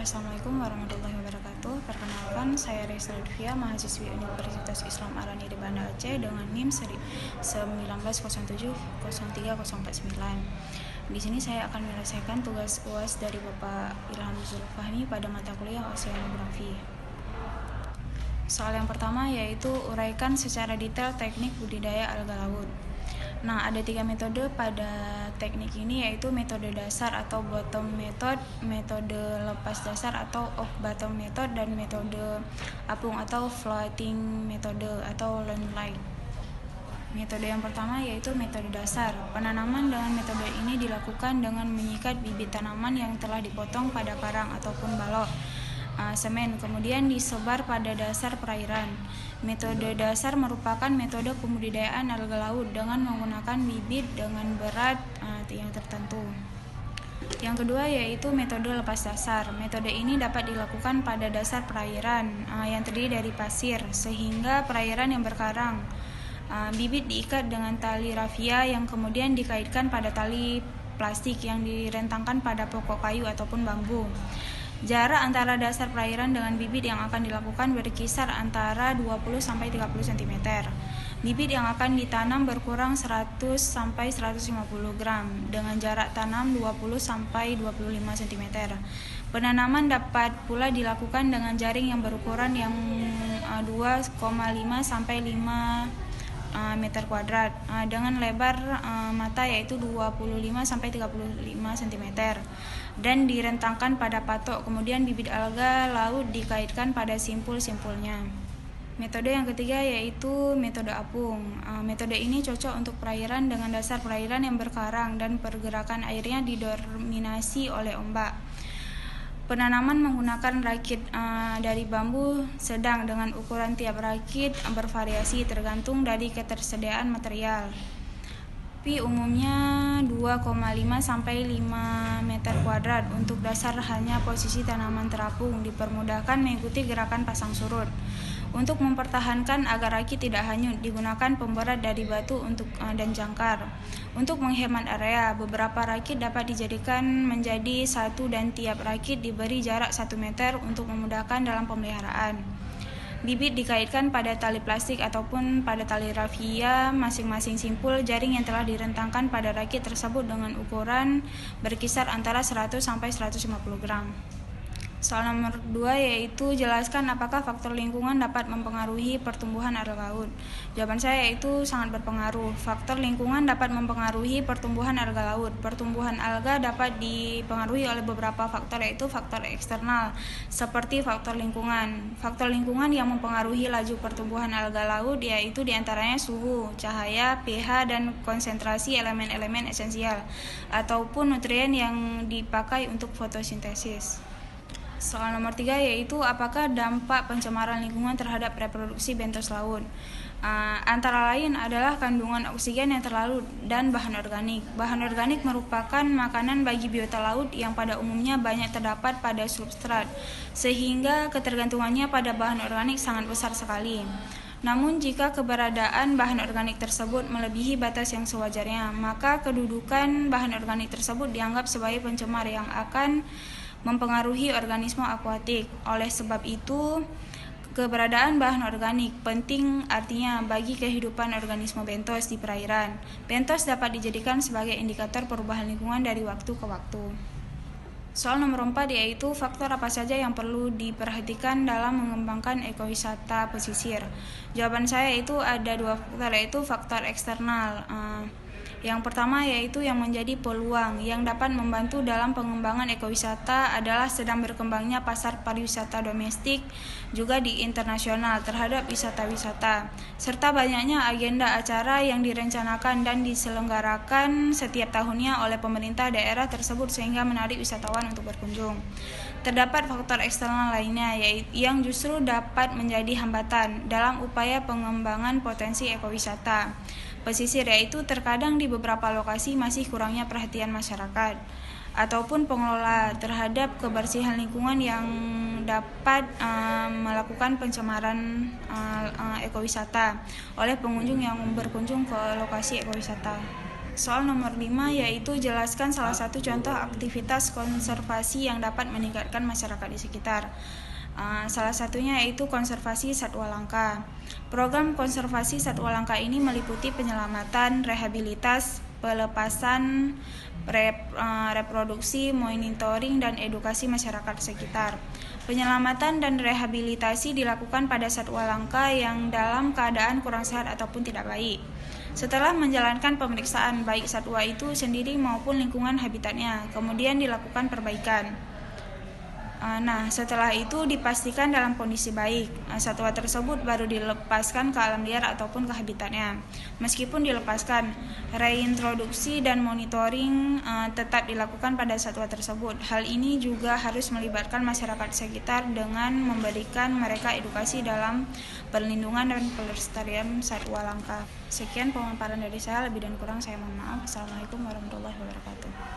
Assalamualaikum warahmatullahi wabarakatuh. Perkenalkan, saya Reza Lutfia, mahasiswi Universitas Islam Al-Ani di Banda Aceh dengan NIM 1907030449. Di sini saya akan menyelesaikan tugas UAS dari Bapak Ilham Zulfahmi pada mata kuliah Oceanografi. Soal yang pertama yaitu uraikan secara detail teknik budidaya alga laut. Nah, ada 3 metode pada teknik ini, yaitu metode dasar atau bottom method, metode lepas dasar atau off bottom method, dan metode apung atau floating metode atau land light. Metode yang pertama yaitu metode dasar. Penanaman dengan metode ini dilakukan dengan menyikat bibit tanaman yang telah dipotong pada karang ataupun balok semen, kemudian disebar pada dasar perairan. Metode dasar merupakan metode pembudidayaan alga laut dengan menggunakan bibit dengan berat yang tertentu. Yang kedua yaitu metode lepas dasar. Metode ini dapat dilakukan pada dasar perairan yang terdiri dari pasir, sehingga perairan yang berkarang. Bibit diikat dengan tali rafia yang kemudian dikaitkan pada tali plastik yang direntangkan pada pokok kayu ataupun bambu. Jarak antara dasar perairan dengan bibit yang akan dilakukan berkisar antara 20-30 cm. Bibit yang akan ditanam berkurang 100-150 gram dengan jarak tanam 20-25 cm. Penanaman dapat pula dilakukan dengan jaring yang berukuran yang 2,5-5 meter kuadrat dengan lebar mata yaitu 25-35 cm dan direntangkan pada patok, kemudian bibit alga laut dikaitkan pada simpul-simpulnya. Metode yang ketiga yaitu metode apung. Metode ini cocok untuk perairan dengan dasar perairan yang berkarang dan pergerakan airnya didominasi oleh ombak. Penanaman menggunakan rakit dari bambu sedang dengan ukuran tiap rakit bervariasi tergantung dari ketersediaan material. Umumnya 2,5-5 meter kuadrat. Untuk dasar hanya posisi tanaman terapung, dipermudahkan mengikuti gerakan pasang surut. Untuk mempertahankan agar rakit tidak hanyut, digunakan pemberat dari batu dan jangkar. Untuk menghemat area, beberapa rakit dapat dijadikan menjadi satu dan tiap rakit diberi jarak 1 meter untuk memudahkan dalam pemeliharaan. Bibit dikaitkan pada tali plastik ataupun pada tali rafia masing-masing simpul jaring yang telah direntangkan pada rakit tersebut dengan ukuran berkisar antara 100-150 gram. Soal nomor 2 yaitu jelaskan apakah faktor lingkungan dapat mempengaruhi pertumbuhan alga laut. Jawaban saya yaitu sangat berpengaruh. Faktor lingkungan dapat mempengaruhi pertumbuhan alga laut. Pertumbuhan alga dapat dipengaruhi oleh beberapa faktor, yaitu faktor eksternal seperti faktor lingkungan. Faktor lingkungan yang mempengaruhi laju pertumbuhan alga laut yaitu diantaranya suhu, cahaya, pH, dan konsentrasi elemen-elemen esensial ataupun nutrien yang dipakai untuk fotosintesis. Soal nomor 3 yaitu apakah dampak pencemaran lingkungan terhadap reproduksi bentos laut. Antara lain adalah kandungan oksigen yang terlalu dan bahan organik. Bahan organik merupakan makanan bagi biota laut yang pada umumnya banyak terdapat pada substrat, sehingga ketergantungannya pada bahan organik sangat besar sekali. Namun jika keberadaan bahan organik tersebut melebihi batas yang sewajarnya, maka kedudukan bahan organik tersebut dianggap sebagai pencemar yang akan mempengaruhi organisme akuatik. Oleh sebab itu, keberadaan bahan organik penting artinya bagi kehidupan organisme bentos di perairan. Bentos dapat dijadikan sebagai indikator perubahan lingkungan dari waktu ke waktu. Soal nomor 4 yaitu faktor apa saja yang perlu diperhatikan dalam mengembangkan ekowisata pesisir. Jawaban saya itu ada 2 faktor, yaitu faktor eksternal. Yang pertama yaitu yang menjadi peluang yang dapat membantu dalam pengembangan ekowisata adalah sedang berkembangnya pasar pariwisata domestik juga di internasional terhadap wisata-wisata, serta banyaknya agenda acara yang direncanakan dan diselenggarakan setiap tahunnya oleh pemerintah daerah tersebut sehingga menarik wisatawan untuk berkunjung. Terdapat faktor eksternal lainnya yang justru dapat menjadi hambatan dalam upaya pengembangan potensi ekowisata pesisir, yaitu terkadang di beberapa lokasi masih kurangnya perhatian masyarakat ataupun pengelola terhadap kebersihan lingkungan yang dapat melakukan pencemaran ekowisata oleh pengunjung yang berkunjung ke lokasi ekowisata. Soal nomor 5 yaitu jelaskan salah satu contoh aktivitas konservasi yang dapat meningkatkan masyarakat di sekitar. Salah satunya yaitu konservasi satwa langka. Program konservasi satwa langka ini meliputi penyelamatan, rehabilitas, pelepasan, reproduksi, monitoring, dan edukasi masyarakat sekitar. Penyelamatan dan rehabilitasi dilakukan pada satwa langka yang dalam keadaan kurang sehat ataupun tidak baik. Setelah menjalankan pemeriksaan baik satwa itu sendiri maupun lingkungan habitatnya, kemudian dilakukan perbaikan. Setelah itu dipastikan dalam kondisi baik, satwa tersebut baru dilepaskan ke alam liar ataupun ke habitatnya. Meskipun dilepaskan, reintroduksi dan monitoring tetap dilakukan pada satwa tersebut. Hal ini juga harus melibatkan masyarakat sekitar dengan memberikan mereka edukasi dalam perlindungan dan pelestarian satwa langka. Sekian pemaparan dari saya, lebih dan kurang saya mohon maaf. Assalamualaikum warahmatullahi wabarakatuh.